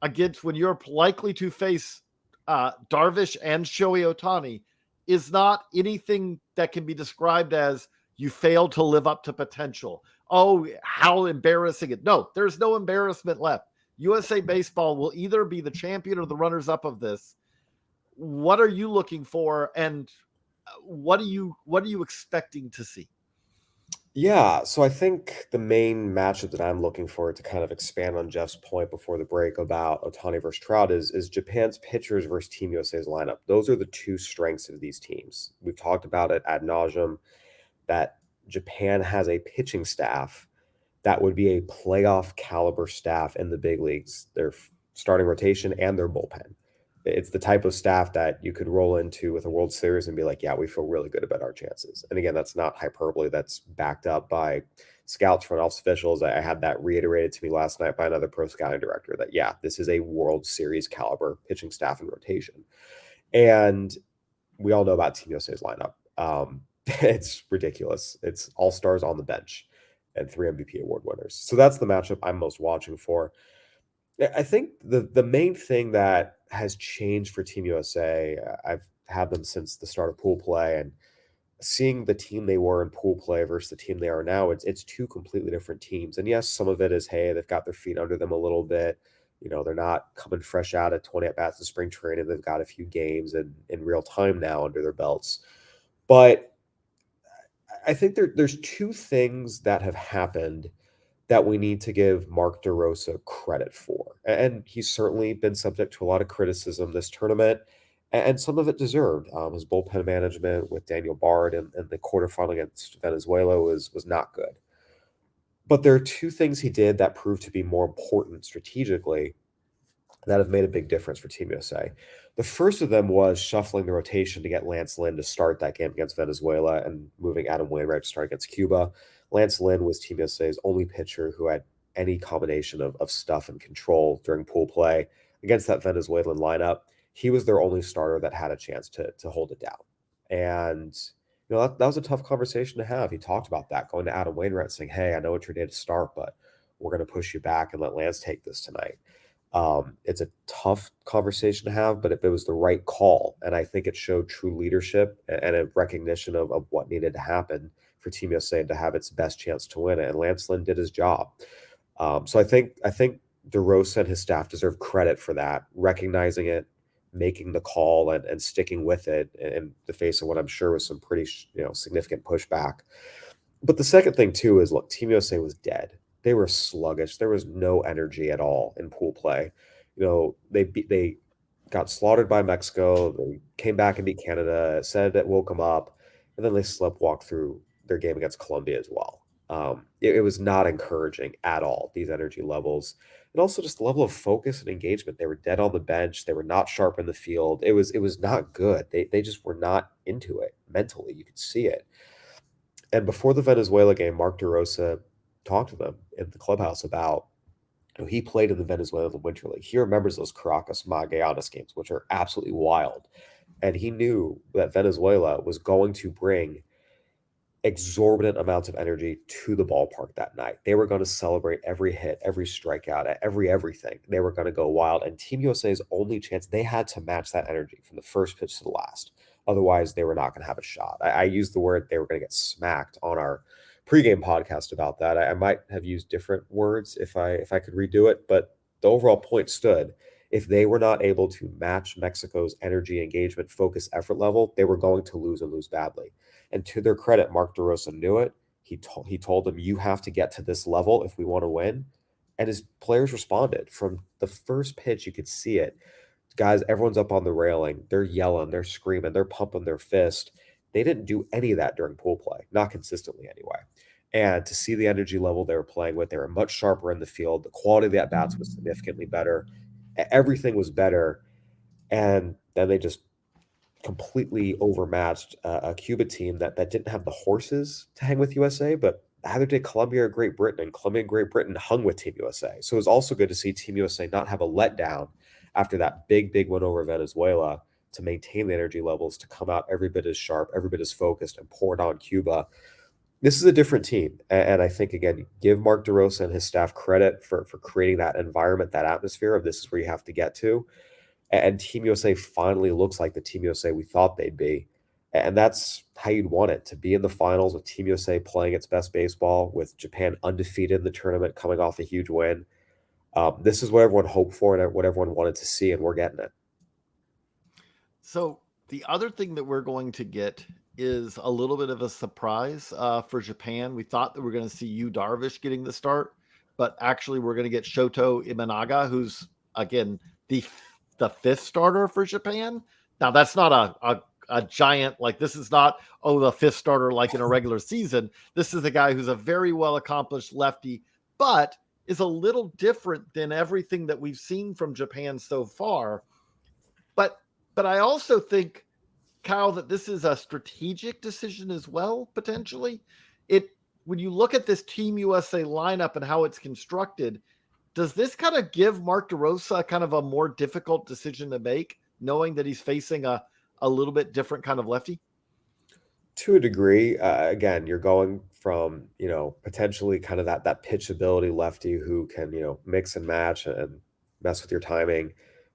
against, when you're likely to face Darvish and Shohei Ohtani, is not anything that can be described as you failed to live up to potential. Oh, how embarrassing. No, there's no embarrassment left. USA Baseball will either be the champion or the runners-up of this. What are you looking for, and what are you expecting to see? Yeah, so I think the main matchup that I'm looking for, to kind of expand on Jeff's point before the break about Ohtani versus Trout, is Japan's pitchers versus Team USA's lineup. Those are the 2 strengths of these teams. We've talked about it ad nauseum, that Japan has a pitching staff that would be a playoff caliber staff in the big leagues, their starting rotation and their bullpen. It's the type of staff that you could roll into with a World Series and be like, yeah, we feel really good about our chances. And again, that's not hyperbole. That's backed up by scouts, front office officials. I had that reiterated to me last night by another pro scouting director that, yeah, this is a World Series caliber pitching staff and rotation. And we all know about Team USA's lineup. It's ridiculous. It's all-stars on the bench and 3 MVP award winners. So that's the matchup I'm most watching for. I think the main thing that has changed for Team USA, I've had them since the start of pool play, and seeing the team they were in pool play versus the team they are now, it's 2 completely different teams. And yes, some of it is, hey, they've got their feet under them a little bit. They're not coming fresh out of 20 at-bats in spring training. They've got a few games in real time now under their belts. But I think there's two things that have happened that we need to give Mark DeRosa credit for. And he's certainly been subject to a lot of criticism this tournament, and some of it deserved. His bullpen management with Daniel Bard and the quarterfinal against Venezuela was not good. But there are two things he did that proved to be more important strategically that have made a big difference for Team USA. The first of them was shuffling the rotation to get Lance Lynn to start that game against Venezuela and moving Adam Wainwright to start against Cuba. Lance Lynn was Team USA's only pitcher who had any combination of stuff and control during pool play against that Venezuelan lineup. He was their only starter that had a chance to hold it down. And that was a tough conversation to have. He talked about that, going to Adam Wainwright saying, hey, I know it's your day to start, but we're going to push you back and let Lance take this tonight. It's a tough conversation to have, but it was the right call. And I think it showed true leadership and a recognition of what needed to happen for Team USA to have its best chance to win it. And Lance Lynn did his job. So I think DeRosa and his staff deserve credit for that, recognizing it, making the call and sticking with it in the face of what I'm sure was some pretty significant pushback. But the second thing too is, look, Team USA was dead. They were sluggish. There was no energy at all in pool play. They got slaughtered by Mexico. They came back and beat Canada. Said that woke them up, and then they sleptwalked through their game against Colombia as well. It was not encouraging at all, these energy levels, and also just the level of focus and engagement. They were dead on the bench. They were not sharp in the field. It was not good. They just were not into it mentally. You could see it. And before the Venezuela game, Mark DeRosa talked to them in the clubhouse about, he played in the Venezuelan Winter League. He remembers those Caracas Magallanes games, which are absolutely wild. And he knew that Venezuela was going to bring exorbitant amounts of energy to the ballpark that night. They were going to celebrate every hit, every strikeout, everything. They were going to go wild. And Team USA's only chance, they had to match that energy from the first pitch to the last. Otherwise, they were not going to have a shot. I used the word they were going to get smacked on our pregame podcast about that. I might have used different words if I could redo it, but the overall point stood. If they were not able to match Mexico's energy, engagement, focus, effort level, they were going to lose and lose badly. And to their credit, Mark DeRosa knew it. He told them, you have to get to this level if we want to win. And his players responded. From the first pitch, you could see it. Guys, everyone's up on the railing. They're yelling, they're screaming, they're pumping their fist. They didn't do any of that during pool play, not consistently anyway. And to see the energy level they were playing with, they were much sharper in the field. The quality of the at-bats was significantly better. Everything was better. And then they just completely overmatched a Cuba team that didn't have the horses to hang with USA, but neither did Colombia or Great Britain. And Colombia and Great Britain hung with Team USA. So it was also good to see Team USA not have a letdown after that big win over Venezuela, to maintain the energy levels, to come out every bit as sharp, every bit as focused, and pour it on Cuba. This is a different team. And I think, again, give Mark DeRosa and his staff credit for creating that environment, that atmosphere of this is where you have to get to. And Team USA finally looks like the Team USA we thought they'd be. And that's how you'd want it, to be in the finals with Team USA playing its best baseball, with Japan undefeated in the tournament, coming off a huge win. This is what everyone hoped for and what everyone wanted to see, and we're getting it. So the other thing that we're going to get is a little bit of a surprise for Japan. We thought that we were going to see Yu Darvish getting the start, but actually we're going to get Shoto Imanaga, who's, again, the fifth starter for Japan. Now, that's not a giant, like, this is not, the fifth starter like in a regular season. This is a guy who's a very well accomplished lefty, but is a little different than everything that we've seen from Japan so far. But I also think, Kyle, that this is a strategic decision as well, potentially. When you look at this Team USA lineup and how it's constructed, does this kind of give Mark DeRosa kind of a more difficult decision to make, knowing that he's facing a little bit different kind of lefty? To a degree, again, you're going from, potentially kind of that pitchability lefty who can, mix and match and mess with your timing,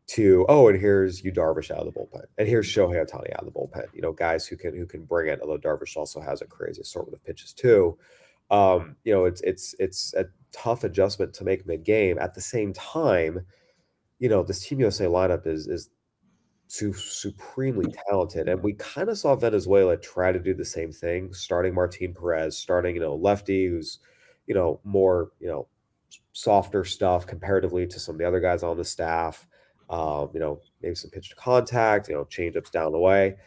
to, and here's Yu Darvish out of the bullpen, and here's Shohei Ohtani out of the bullpen. Guys who can bring it. Although Darvish also has a crazy assortment of pitches too. It's a tough adjustment to make mid game. At the same time, this Team USA lineup is supremely talented, and we kind of saw Venezuela try to do the same thing, starting Martin Perez, starting lefty who's more softer stuff comparatively to some of the other guys on the staff. Maybe some pitch to contact, change ups down the way.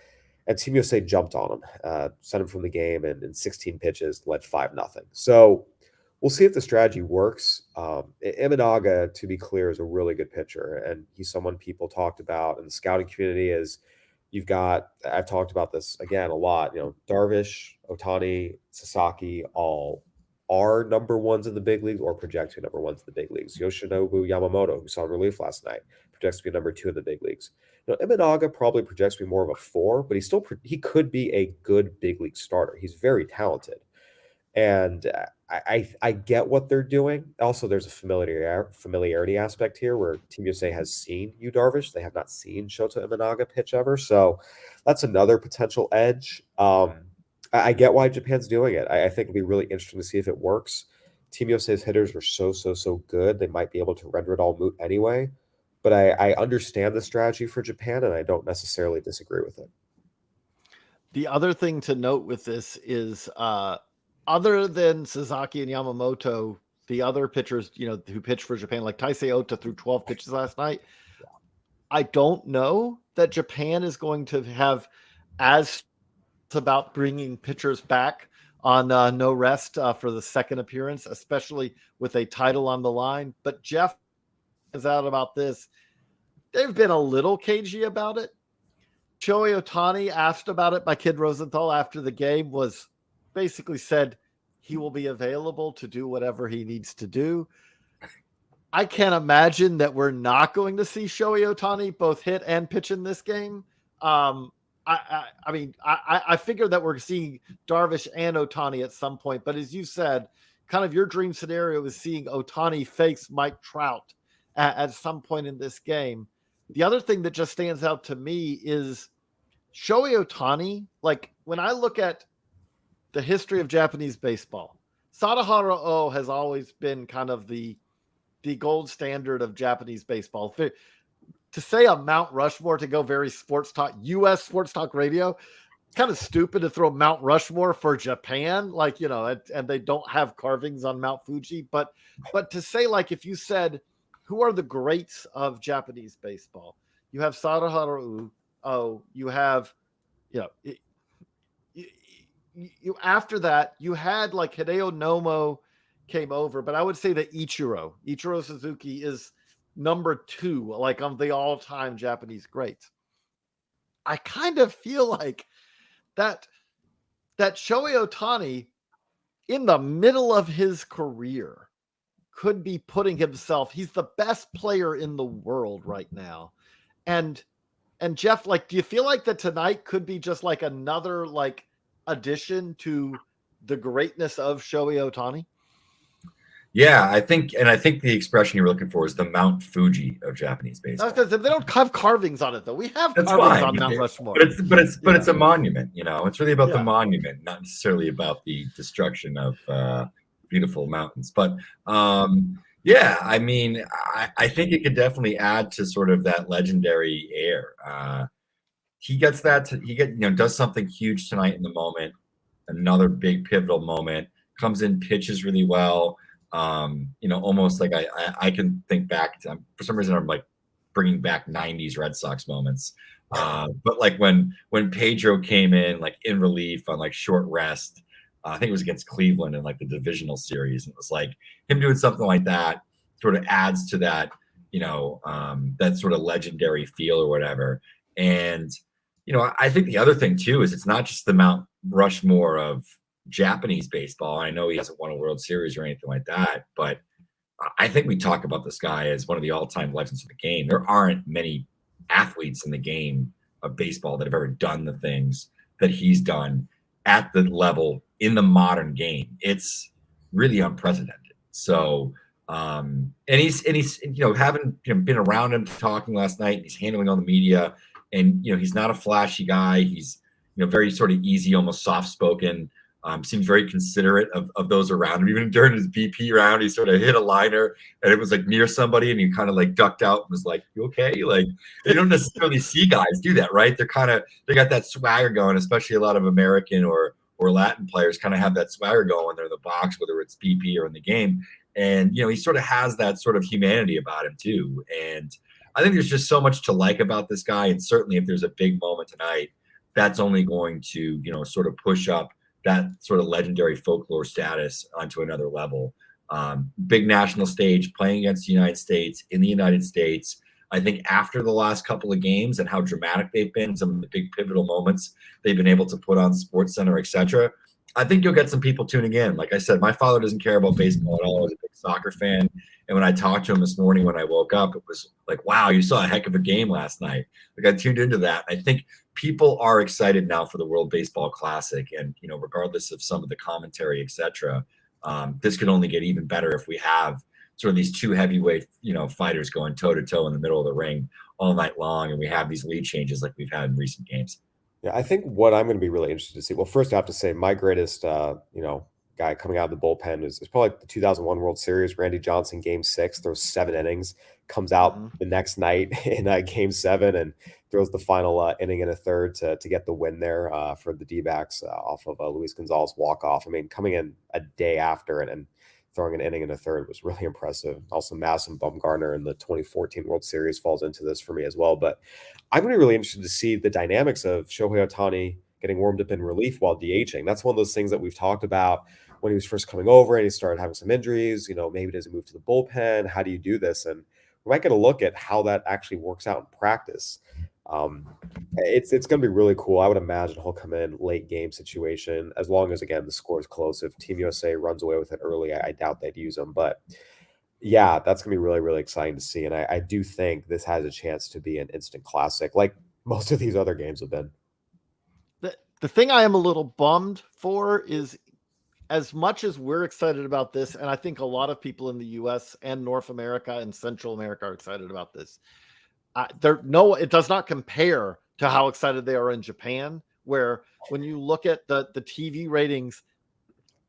And Team USA jumped on him, sent him from the game, and in 16 pitches led 5-0. So we'll see if the strategy works. Imanaga, to be clear, is a really good pitcher, and he's someone people talked about in the scouting community. I've talked about this again a lot. Darvish, Ohtani, Sasaki, all are number ones in the big leagues or project to be number ones in the big leagues. Yoshinobu Yamamoto, who saw relief last night, projects to be number 2 in the big leagues. Imanaga probably projects to be more of a 4, but he could be a good big league starter. He's very talented. And I get what they're doing. Also, there's a familiarity aspect here where Team USA has seen Yu Darvish. They have not seen Shota Imanaga pitch ever. So that's another potential edge. I get why Japan's doing it. I think it'll be really interesting to see if it works. Team USA's hitters are so good. They might be able to render it all moot anyway. But I understand the strategy for Japan, and I don't necessarily disagree with it. The other thing to note with this is other than Sasaki and Yamamoto, the other pitchers, who pitched for Japan, like Taisei Ota threw 12 pitches last night. I don't know that Japan is going to have as about bringing pitchers back on no rest for the second appearance, especially with a title on the line. But Geoff is out about this. They've been a little cagey about it. Shohei Ohtani, asked about it by Kid Rosenthal after the game, was basically said he will be available to do whatever he needs to do. I can't imagine that we're not going to see Shohei Ohtani both hit and pitch in this game. I figure that we're seeing Darvish and Ohtani at some point, but as you said, kind of your dream scenario is seeing Ohtani face Mike Trout at some point in this game. The other thing that just stands out to me is Shohei Ohtani. Like, when I look at the history of Japanese baseball, Sadahara O has always been kind of the gold standard of Japanese baseball. To say a Mount Rushmore, to go very U.S. sports talk radio, kind of stupid to throw Mount Rushmore for Japan, and they don't have carvings on Mount Fuji. But to say, like, if you said, who are the greats of Japanese baseball? You have Sadahara O. You have, you after that, you had like Hideo Nomo came over, but I would say that Ichiro Suzuki is number 2, like, of the all-time Japanese greats. I kind of feel like that Shohei Ohtani, in the middle of his career, could be putting himself, he's the best player in the world right now. And Geoff, like, do you feel like that tonight could be just like another like addition to the greatness of Shohei Ohtani? Yeah, I think the expression you were looking for is the Mount Fuji of Japanese baseball. Because they don't have carvings on it, though. We have carvings on Mount Rushmore. But it's a monument. It's really about the monument, not necessarily about the destruction of beautiful mountains. But I mean, I think it could definitely add to sort of that legendary air. He gets that. Does something huge tonight in the moment. Another big pivotal moment. Comes in, pitches really well. Almost like I can think back to, for some reason I'm like bringing back 90s Red Sox moments. But like when Pedro came in like in relief on like short rest, I think it was against Cleveland in like the divisional series. And it was like him doing something like that sort of adds to that, that sort of legendary feel or whatever. And, I think the other thing too, is it's not just the Mount Rushmore of Japanese baseball. I know he hasn't won a World Series or anything like that, but I think we talk about this guy as one of the all-time legends of the game. There aren't many athletes in the game of baseball that have ever done the things that he's done at the level in the modern game. It's really unprecedented. So, and he's having been around him talking last night, he's handling all the media, and he's not a flashy guy. He's very sort of easy, almost soft-spoken. Seems very considerate of those around him. Even during his BP round, he sort of hit a liner and it was like near somebody and he kind of like ducked out and was like, "You okay?" Like, you don't necessarily see guys do that, right? They got that swagger going, especially a lot of American or Latin players kind of have that swagger going when they're in the box, whether it's BP or in the game. And, he sort of has that sort of humanity about him too. And I think there's just so much to like about this guy. And certainly if there's a big moment tonight, that's only going to, sort of push up that sort of legendary folklore status onto another level. Big national stage, playing against the United States, in the United States. I think after the last couple of games and how dramatic they've been, some of the big pivotal moments they've been able to put on SportsCenter, etc. I think you'll get some people tuning in. Like I said, my father doesn't care about baseball at all. I was a big soccer fan. And when I talked to him this morning when I woke up, it was like, wow, you saw a heck of a game last night. Like I tuned into that. I think people are excited now for the World Baseball Classic. And, regardless of some of the commentary, etc., this could only get even better if we have sort of these two heavyweight, fighters going toe to toe in the middle of the ring all night long. And we have these lead changes like we've had in recent games. Yeah, I think what I'm going to be really interested to see. Well, first I have to say my greatest, guy coming out of the bullpen is probably the 2001 World Series. Randy Johnson, Game 6, throws 7 innings, comes out the next night in Game 7 and throws the final inning and a third to get the win there for the D-backs off of Luis Gonzalez walk-off. I mean, coming in a day after and throwing an inning and a third was really impressive. Also, Madison Bumgarner in the 2014 World Series falls into this for me as well. But I'm going to be really interested to see the dynamics of Shohei Ohtani getting warmed up in relief while DHing. That's one of those things that we've talked about when he was first coming over and he started having some injuries. Maybe does he move to the bullpen? How do you do this? And we might get a look at how that actually works out in practice. It's going to be really cool. I would imagine he'll come in late game situation, as long as, again, the score is close. If Team USA runs away with it early, I doubt they'd use him. But yeah, that's going to be really, really exciting to see. And I do think this has a chance to be an instant classic, like most of these other games have been. The thing I am a little bummed for is, as much as we're excited about this, and I think a lot of people in the US and North America and Central America are excited about this, it does not compare to how excited they are in Japan, where when you look at the TV ratings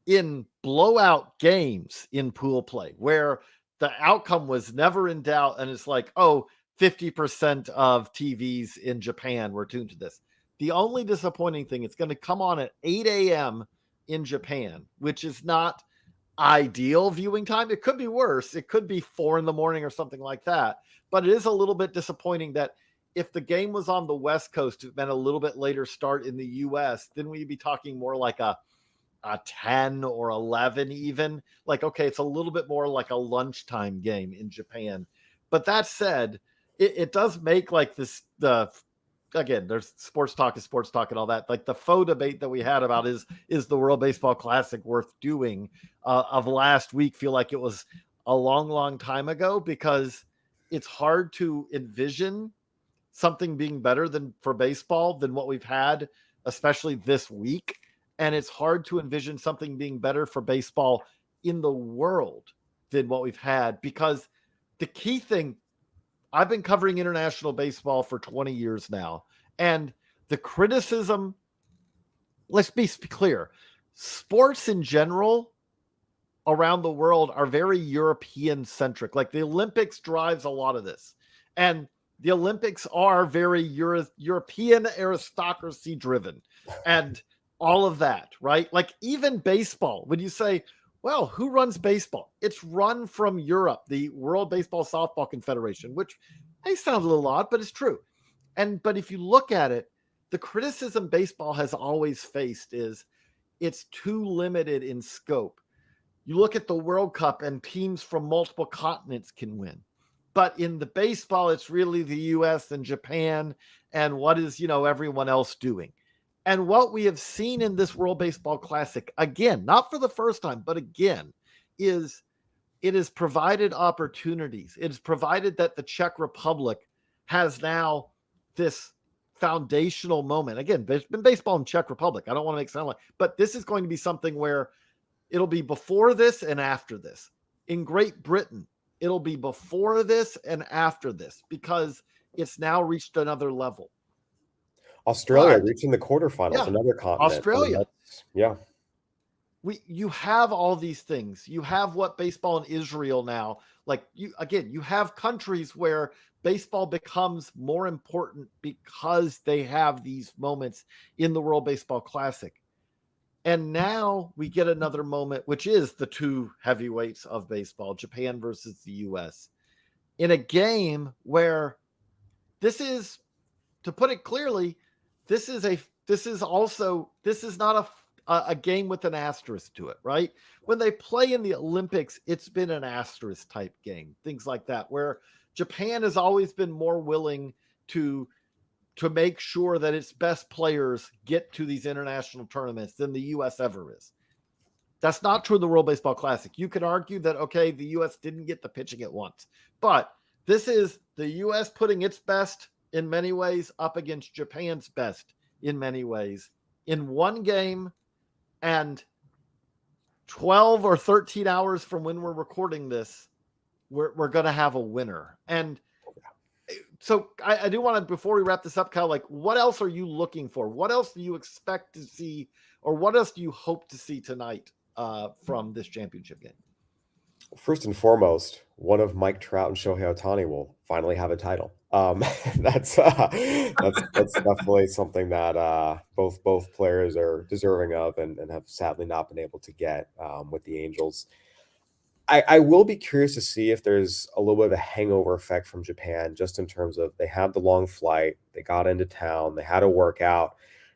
in blowout games in pool play, where the outcome was never in doubt, and it's like, 50% of TVs in Japan were tuned to this. The only disappointing thing, it's going to come on at 8 a.m. in Japan, which is not ideal viewing time. It could be worse. It could be 4 a.m. or something like that. But it is a little bit disappointing that if the game was on the West Coast, it meant a little bit later start in the US, then we'd be talking more like a 10 or 11 even. Like, okay, it's a little bit more like a lunchtime game in Japan. But that said, it does make like this, again, there's sports talk is sports talk and all that. Like the faux debate that we had about is the World Baseball Classic worth doing of last week feel like it was a long, long time ago, because it's hard to envision something being better for baseball than what we've had, especially this week. And it's hard to envision something being better for baseball in the world than what we've had, because the key thing, I've been covering international baseball for 20 years now, and the criticism, let's be clear, sports in general around the world are very European centric. Like the Olympics drives a lot of this, and the Olympics are very European aristocracy driven and all of that, right? Like even baseball, when you say, well, who runs baseball? It's run from Europe, the World Baseball Softball Confederation, which may sound a little odd, but it's true. But if you look at it, the criticism baseball has always faced is it's too limited in scope. You look at the World Cup and teams from multiple continents can win. But in the baseball, it's really the US and Japan and what is, everyone else doing. And what we have seen in this World Baseball Classic, again, not for the first time, but again, is it has provided opportunities. It has provided that the Czech Republic has now this foundational moment. Again, there's been baseball in Czech Republic. I don't want to make it sound like, but this is going to be something where it'll be before this and after this. In Great Britain, it'll be before this and after this, because it's now reached another level. Australia reaching the quarterfinals, another continent. Australia. Yeah. you have all these things. You have what baseball in Israel now, like you have countries where baseball becomes more important because they have these moments in the World Baseball Classic. And now we get another moment, which is the two heavyweights of baseball, Japan versus the US, in a game where this is, to put it clearly, this is not a game with an asterisk to it, right? When they play in the Olympics, it's been an asterisk type game, things like that, where Japan has always been more willing to make sure that its best players get to these international tournaments than the U.S. ever is. That's not true of the World Baseball Classic. You could argue that, okay, the U.S. didn't get the pitching at once, but this is the U.S. putting its best in many ways up against Japan's best in many ways in one game, and 12 or 13 hours from when we're recording this, we're going to have a winner. And so I do want to, before we wrap this up, Kyle, like, what else are you looking for? What else do you expect to see, or what else do you hope to see tonight from this championship game? First and foremost, one of Mike Trout and Shohei Ohtani will finally have a title. That's definitely something that both players are deserving of, and have sadly not been able to get with the Angels. I will be curious to see if there's a little bit of a hangover effect from Japan, just in terms of they had the long flight, they got into town, they had a workout,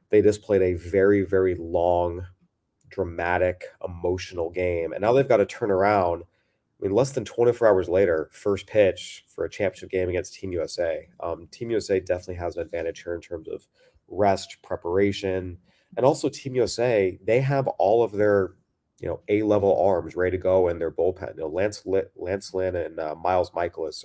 they just played a very, very long, dramatic, emotional game, and now they've got to turn around. I mean, less than 24 hours later, first pitch for a championship game against Team USA. Team USA definitely has an advantage here in terms of rest, preparation, and also Team USA, they have all of their, A-level arms ready to go in their bullpen. Lance Lynn and Miles Michaelis,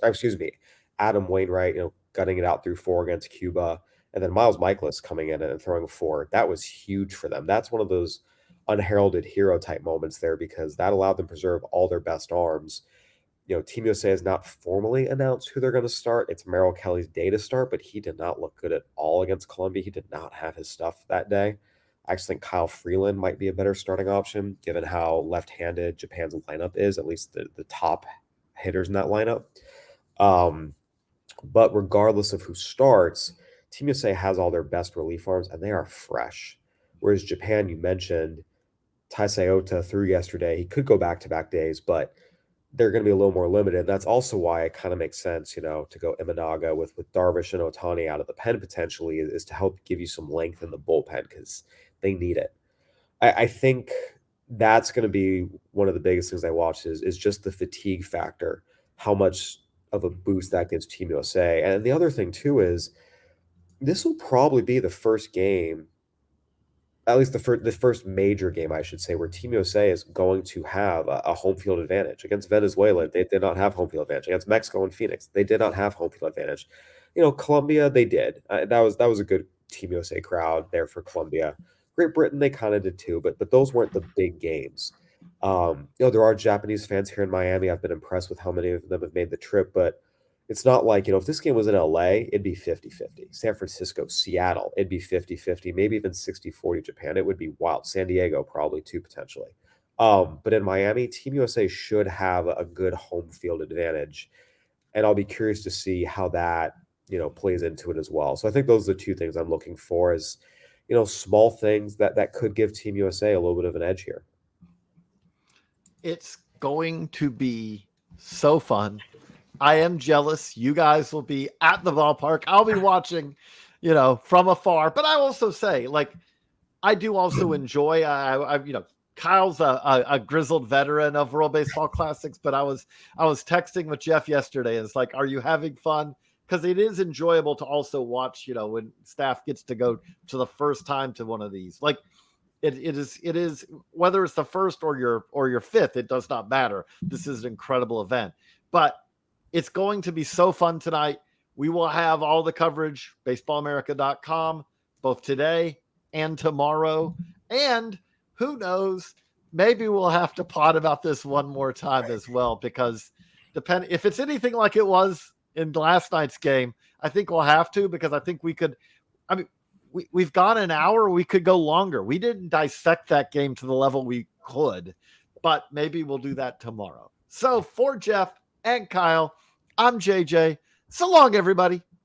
Adam Wainwright, gutting it out through 4 against Cuba, and then Miles Michaelis coming in and throwing 4. That was huge for them. That's one of those unheralded hero type moments there, because that allowed them to preserve all their best arms. Team USA has not formally announced who they're going to start. It's Merrill Kelly's day to start, but he did not look good at all against Colombia. He did not have his stuff that day. I actually think Kyle Freeland might be a better starting option, given how left-handed Japan's lineup is, at least the top hitters in that lineup. But regardless of who starts, Team USA has all their best relief arms, and they are fresh. Whereas Japan, you mentioned, Taisei Ota threw yesterday. He could go back-to-back days, but they're going to be a little more limited. That's also why it kind of makes sense, to go Imanaga with Darvish and Ohtani out of the pen potentially, is to help give you some length in the bullpen, because they need it. I think that's going to be one of the biggest things I watch is just the fatigue factor, how much of a boost that gives Team USA. And the other thing too is this will probably be the first game, at least the first major game, I should say, where Team USA is going to have a home field advantage. Against Venezuela, they did not have home field advantage. Against Mexico and Phoenix, they did not have home field advantage. Colombia, they did. That was a good Team USA crowd there for Colombia. Great Britain, they kind of did too, but those weren't the big games. There are Japanese fans here in Miami. I've been impressed with how many of them have made the trip, but it's not like, if this game was in LA, it'd be 50-50. San Francisco, Seattle, it'd be 50-50, maybe even 60-40 Japan. It would be wild. San Diego probably too, potentially. But in Miami, Team USA should have a good home field advantage. And I'll be curious to see how that, plays into it as well. So I think those are the two things I'm looking for, is, small things that could give Team USA a little bit of an edge here. It's going to be so fun. I am jealous. You guys will be at the ballpark. I'll be watching, from afar. But I also say, I do also enjoy. Kyle's a grizzled veteran of World Baseball Classics. But I was texting with Geoff yesterday, and it's like, are you having fun? Because it is enjoyable to also watch. When staff gets to go to the first time to one of these, It is whether it's the first or your fifth, it does not matter. This is an incredible event, but it's going to be so fun tonight. We will have all the coverage, baseballamerica.com, both today and tomorrow. And who knows, maybe we'll have to pod about this one more time as well, because if it's anything like it was in last night's game, I think we'll have to, because I think we could. We've gone an hour. We could go longer. We didn't dissect that game to the level we could, but maybe we'll do that tomorrow. So for Jeff and Kyle, I'm JJ. So long, everybody.